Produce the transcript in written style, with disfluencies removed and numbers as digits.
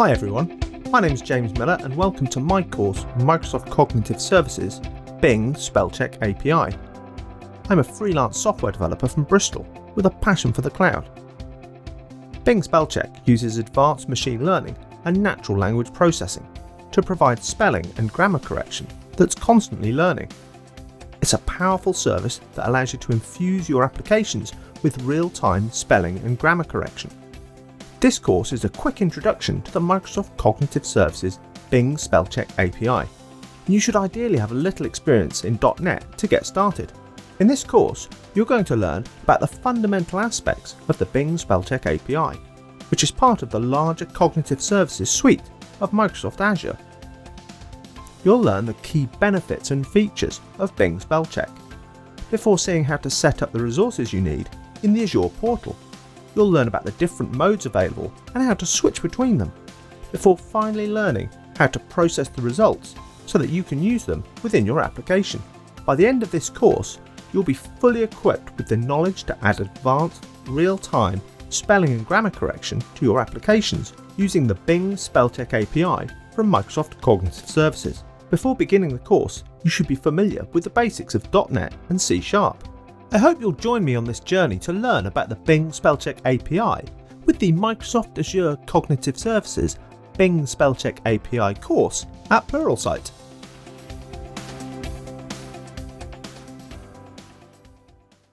Hi everyone, my name is James Millar and welcome to my course Microsoft Cognitive Services Bing Spellcheck API. I'm a freelance software developer from Bristol with a passion for the cloud. Bing Spellcheck uses advanced machine learning and natural language processing to provide spelling and grammar correction that's constantly learning. It's a powerful service that allows you to infuse your applications with real-time spelling and grammar correction. This course is a quick introduction to the Microsoft Cognitive Services Bing Spellcheck API. You should ideally have a little experience in .NET to get started. In this course, you're going to learn about the fundamental aspects of the Bing Spellcheck API, which is part of the larger Cognitive Services suite of Microsoft Azure. You'll learn the key benefits and features of Bing Spellcheck, before seeing how to set up the resources you need in the Azure portal. You'll learn about the different modes available and how to switch between them, before finally learning how to process the results so that you can use them within your application. By the end of this course, you'll be fully equipped with the knowledge to add advanced, real-time spelling and grammar correction to your applications using the Bing Spellcheck API from Microsoft Cognitive Services. Before beginning the course, you should be familiar with the basics of .NET and C#. I hope you'll join me on this journey to learn about the Bing Spellcheck API with the Microsoft Azure Cognitive Services Bing Spellcheck API course at Pluralsight.